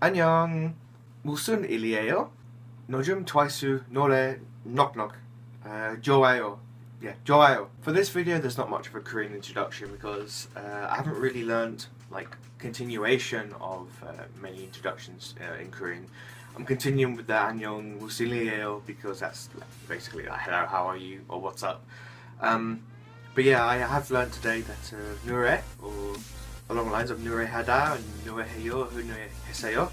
안녕. 무슨 일이에요? 요즘 트와이스 노래 Knock Knock. 좋아요. Yeah, 좋아요. For this video, there's not much of a Korean introduction because I haven't really learned like continuation of many introductions in Korean. I'm continuing with the 안녕 무슨 일이에요 because that's basically hello, how are you, or what's up. But yeah, I have learned today that 노래, or along the lines of 노래하다 and 노래해요, 노래했어요.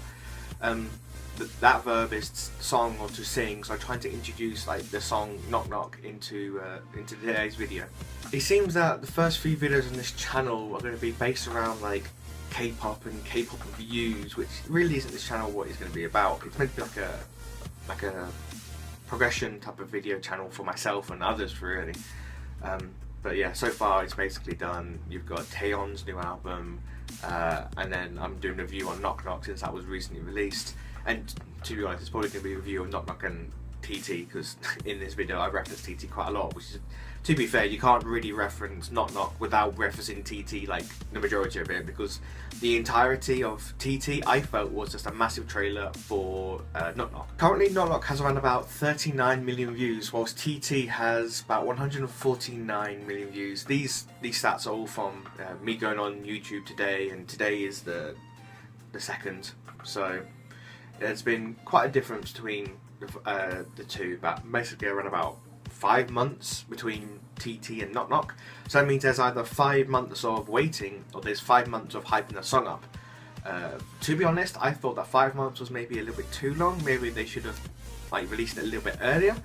That verb is song or to sing, so I'm trying to introduce like the song Knock Knock into today's video. It seems that the first few videos on this channel are going to be based around like K-pop and K-pop reviews, which really isn't this channel what it's going to be about. It's meant to be like a progression type of video channel for myself and others really. But yeah, so far it's basically done. You've got Taeyeon's new album, and then I'm doing a review on Knock Knock since that was recently released. And to be honest, it's probably going to be a review of Knock Knock and TT, because in this video I reference TT quite a lot, which is, to be fair, you can't really reference Knock Knock without referencing TT like the majority of it, because the entirety of TT I felt was just a massive trailer for Knock Knock. Currently Knock Knock has around about 39 million views, whilst TT has about 149 million views. These stats are all from me going on YouTube today, and today is the 2nd, so there's been quite a difference between the two, but basically around about 5 months between TT and Knock Knock. So that means there's either 5 months of waiting or there's 5 months of hyping the song up. To be honest, I thought that 5 months was maybe a little bit too long. Maybe they should have like released it a little bit earlier.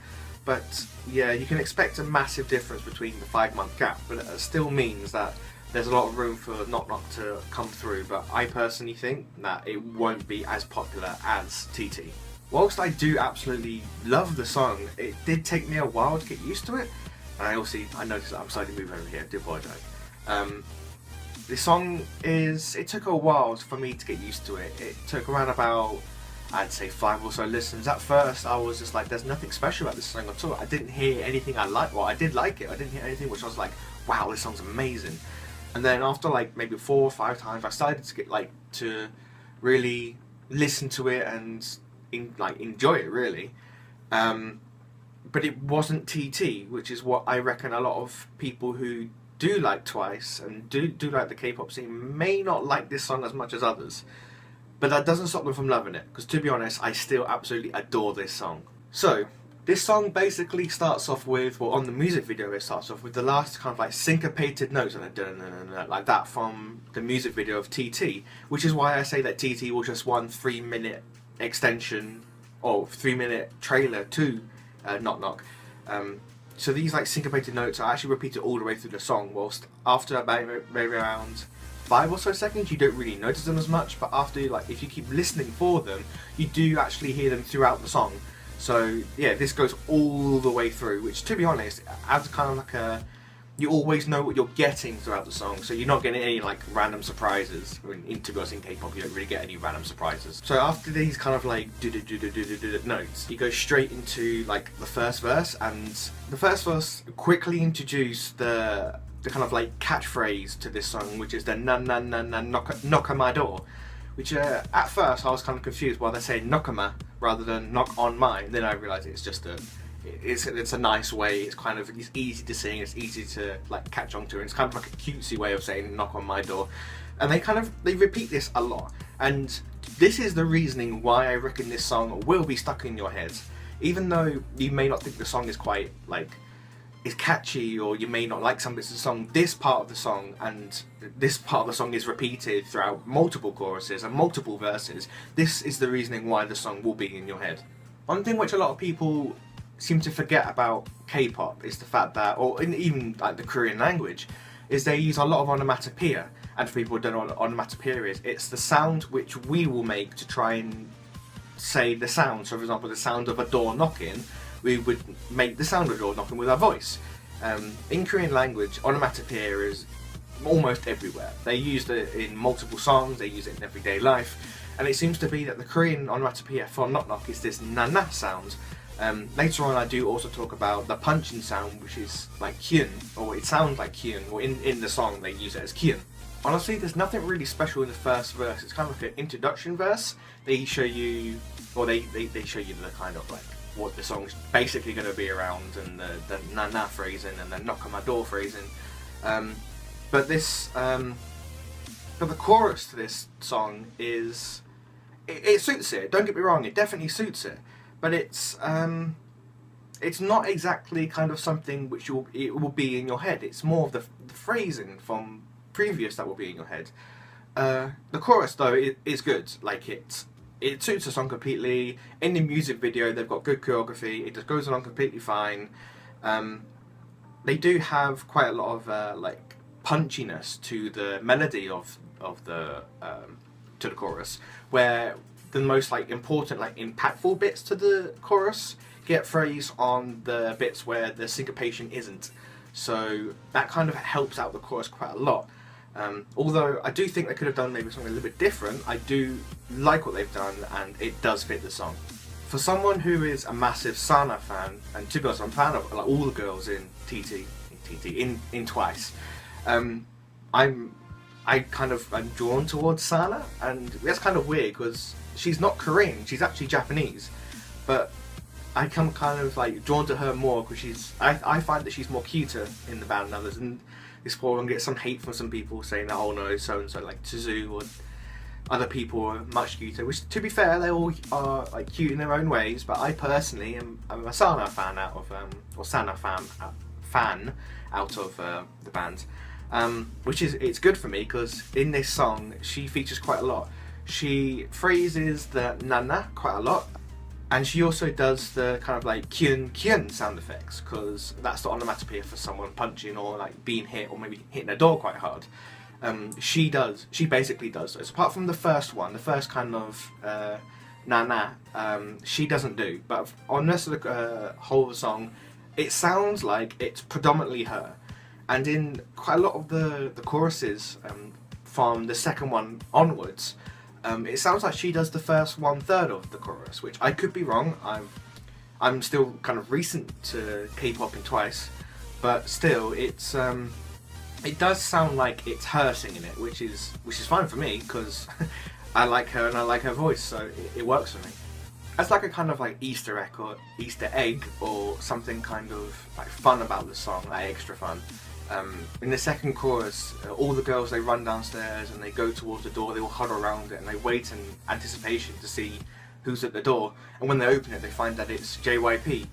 But yeah, you can expect a massive difference between the 5-month gap, but it still means that there's a lot of room for Knock Knock to come through, but I personally think that it won't be as popular as TT. Whilst I do absolutely love the song, it did take me a while to get used to it. And I noticed that I'm slightly moving over here, I do apologise. The song it took a while for me to get used to it. It took around about, I'd say 5 or so listens. At first I was just like, there's nothing special about this song at all. I didn't hear anything I liked. Well, I did like it. I didn't hear anything which I was like, wow, this song's amazing. And then after like maybe 4 or 5 times, I started to get like to really listen to it and enjoy it really. But it wasn't TT, which is what I reckon a lot of people who do like Twice and do like the K-pop scene may not like this song as much as others. But that doesn't stop them from loving it, because to be honest, I still absolutely adore this song. So this song basically starts off with, well, on the music video it starts off with the last kind of like syncopated notes like that from the music video of TT, which is why I say that TT was just one 3-minute extension or 3-minute trailer to Knock Knock. So these like syncopated notes are actually repeated all the way through the song, whilst after about maybe around 5 or so seconds you don't really notice them as much, but after, like, if you keep listening for them, you do actually hear them throughout the song. So yeah, this goes all the way through, which to be honest adds kind of like you always know what you're getting throughout the song, so you're not getting any like random surprises. I mean, to be honest, in K-pop you don't really get any random surprises. So after these kind of like notes, you go straight into like the first verse, and the first verse quickly introduced the kind of like catchphrase to this song, which is the na na na na knock on my door. Which at first I was kind of confused why they're saying knockama rather than knock on mine. Then I realised it's just it's a nice way. It's easy to sing. It's easy to like catch on to. And it's kind of like a cutesy way of saying knock on my door. And they repeat this a lot. And this is the reasoning why I reckon this song will be stuck in your heads, even though you may not think the song is quite like is catchy, or you may not like some bits of the song. This part of the song and this part of the song is repeated throughout multiple choruses and multiple verses. This is the reasoning why the song will be in your head. One thing which a lot of people seem to forget about K-pop is the fact that, or even like the Korean language, is they use a lot of onomatopoeia. And for people who don't know what onomatopoeia is, it's the sound which we will make to try and say the sound. So for example, the sound of a door knocking, we would make the sound of a door knocking with our voice. In Korean language, onomatopoeia is almost everywhere. They use it in multiple songs, they use it in everyday life, and it seems to be that the Korean onomatopoeia for Knock Knock is this na-na sound. Later on I do also talk about the punching sound, which is like kyun, or it sounds like kyun, or in the song they use it as kyun. Honestly, there's nothing really special in the first verse. It's kind of like an introduction verse. They show you, or they show you the kind of like what the song's basically going to be around, and the na na phrasing and the knock on my door phrasing. But this, but the chorus to this song is, it suits it. Don't get me wrong, it definitely suits it. But it's not exactly kind of something which it will be in your head. It's more of the phrasing from previous that will be in your head. The chorus though is good. Like it suits the song completely. In the music video, they've got good choreography. It just goes along completely fine. They do have quite a lot of like punchiness to the melody of the to the chorus, where the most like important, like impactful bits to the chorus get phrased on the bits where the syncopation isn't. So that kind of helps out the chorus quite a lot. Although I do think they could have done maybe something a little bit different, I do like what they've done, and it does fit the song. For someone who is a massive Sana fan, and to be honest, I'm a fan of like all the girls in in Twice. I'm drawn towards Sana, and that's kind of weird because she's not Korean, she's actually Japanese, but I come kind of like drawn to her more because I find that she's more cuter in the band than others, and this probably gonna get some hate from some people saying that, oh no, so and so like Tzu or other people are much cuter, which to be fair they all are like cute in their own ways, but I personally am a Sana fan out of or Sana fan out of the band, which is, it's good for me because in this song she features quite a lot. She phrases the nana quite a lot, and she also does the kind of like kyun kyun sound effects, because that's the onomatopoeia for someone punching or like being hit or maybe hitting a door quite hard. She basically does those. Apart from the first one, the first kind of na she doesn't do. But on the rest of the whole of the song, it sounds like it's predominantly her. And in quite a lot of the choruses from the second one onwards, it sounds like she does the first 1/3 of the chorus, which I could be wrong. I'm still kind of recent to K-pop in Twice, but still, it does sound like it's her singing it, which is fine for me because I like her and I like her voice, so it works for me. As like a kind of like Easter egg or something kind of like fun about the song, like extra fun. In the second chorus, all the girls, they run downstairs and they go towards the door, they all huddle around it and they wait in anticipation to see who's at the door, and when they open it they find that it's JYP,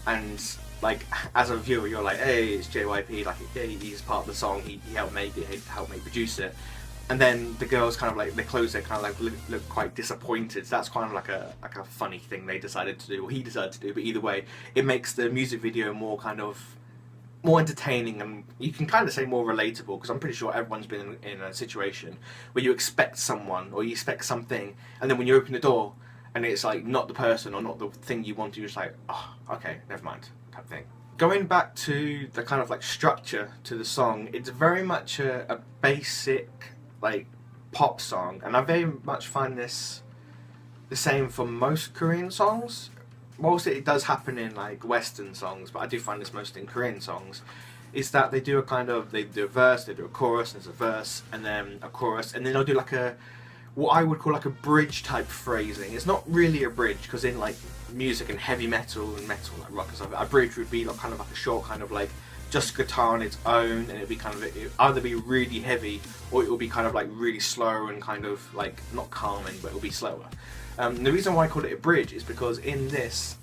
and like as a viewer you're like, hey, it's JYP, like he's part of the song, he helped make it, he helped me produce it. And then the girls kind of like, they close, they kind of like look quite disappointed. So that's kind of like a funny thing they decided to do, or he decided to do. But either way, it makes the music video more entertaining, and you can kind of say more relatable, because I'm pretty sure everyone's been in a situation where you expect someone or you expect something, and then when you open the door and it's like not the person or not the thing you want, you're just like, oh, okay, never mind, type thing. Going back to the kind of like structure to the song, it's very much a basic like pop song, and I very much find this the same for most Korean songs. Whilst it does happen in like Western songs, but I do find this most in Korean songs, is that they do they do a verse, they do a chorus, and there's a verse, and then a chorus, and then they'll do like what I would call like a bridge type phrasing. It's not really a bridge, because in like music and heavy metal and metal like rock and stuff, a bridge would be like kind of like a short kind of like just guitar on its own, and it'd be kind of, it'd either be really heavy or it will be kind of like really slow and kind of like not calming, but it'll be slower. The reason why I call it a bridge is because in this,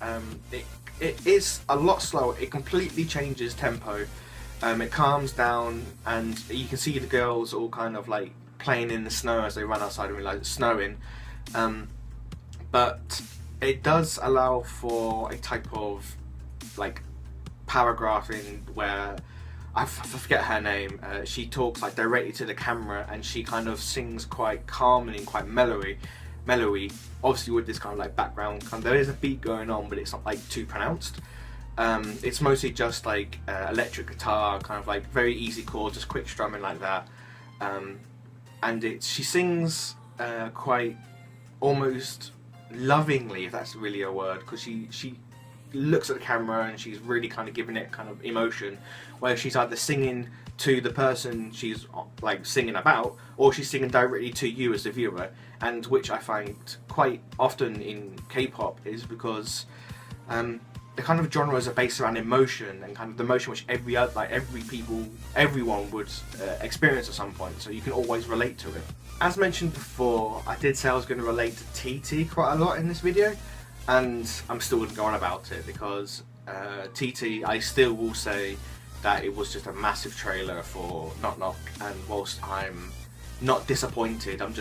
it is a lot slower. It completely changes tempo. It calms down, and you can see the girls all kind of like playing in the snow as they run outside and realize it's snowing. But it does allow for a type of like paragraphing where I forget her name. She talks like directly to the camera, and she kind of sings quite calmly and quite mellowy, obviously with this kind of like background there is a beat going on, but it's not like too pronounced. It's mostly just like electric guitar, kind of like very easy chords, just quick strumming like that, and she sings quite almost lovingly, if that's really a word, because she looks at the camera and she's really kind of giving it kind of emotion, where she's either singing to the person she's like singing about, or she's singing directly to you as the viewer. And which I find quite often in K-pop is because the kind of genres are based around emotion, and kind of the emotion which everyone would experience at some point, so you can always relate to it. As mentioned before, I did say I was going to relate to TT quite a lot in this video, and I'm still going to go on about it because TT, I still will say that it was just a massive trailer for Knock Knock, and whilst I'm not disappointed, I'm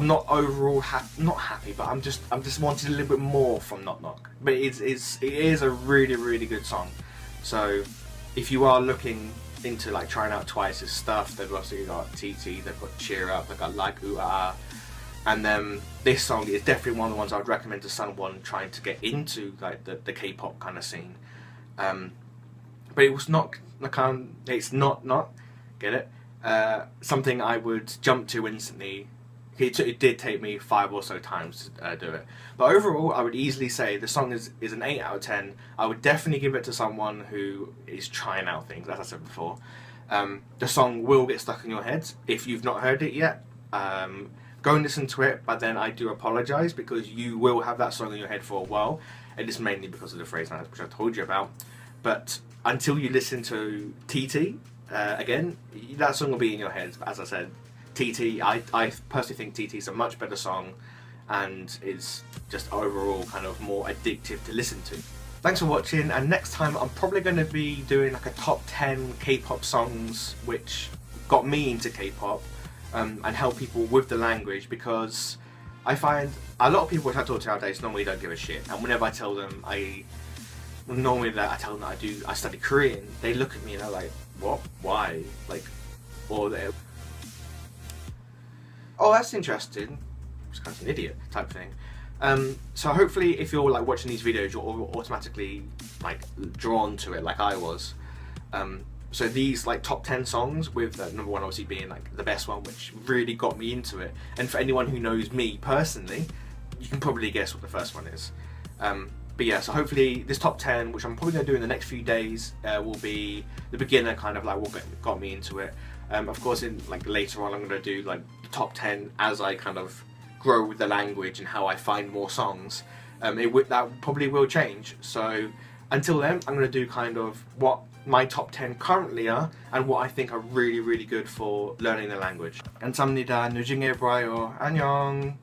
not overall not happy, but I'm just wanting a little bit more from Knock Knock. But it is a really good song. So if you are looking into like trying out Twice's stuff, they've also got TT, they've got Cheer Up, they've got Like Ooh Ah, and then this song is definitely one of the ones I'd recommend to someone trying to get into like the K-pop kind of scene. But it was not it's not get it something I would jump to instantly. It did take me 5 or so times to do it, but overall I would easily say the song is an 8 out of 10. I would definitely give it to someone who is trying out things, as I said before. The song will get stuck in your head if you've not heard it yet. Go and listen to it, but then I do apologise because you will have that song in your head for a while. It is mainly because of the phrase which I told you about. But until you listen to TT again, that song will be in your head. But as I said, TT, I personally think TT is a much better song and is just overall kind of more addictive to listen to. Thanks for watching, and next time I'm probably going to be doing like a top 10 K-pop songs which got me into K-pop and help people with the language, because I find a lot of people which I talk to nowadays normally don't give a shit, and whenever I tell them I tell them that I study Korean, they look at me and they're like, what, why, like, or they're, oh, that's interesting, just kind of an idiot type thing. So hopefully if you're like watching these videos, you're automatically like drawn to it like I was. So these like top 10 songs, with number 1 obviously being like the best one, which really got me into it. And for anyone who knows me personally, you can probably guess what the first one is. But yeah, so hopefully this top 10, which I'm probably going to do in the next few days, will be the beginner kind of like what got me into it. Of course, in like later on, I'm going to do like the top 10 as I kind of grow with the language and how I find more songs. That probably will change. So until then, I'm going to do kind of what my top 10 currently are and what I think are really good for learning the language. 감사합니다. 나중에 봐요. 안녕.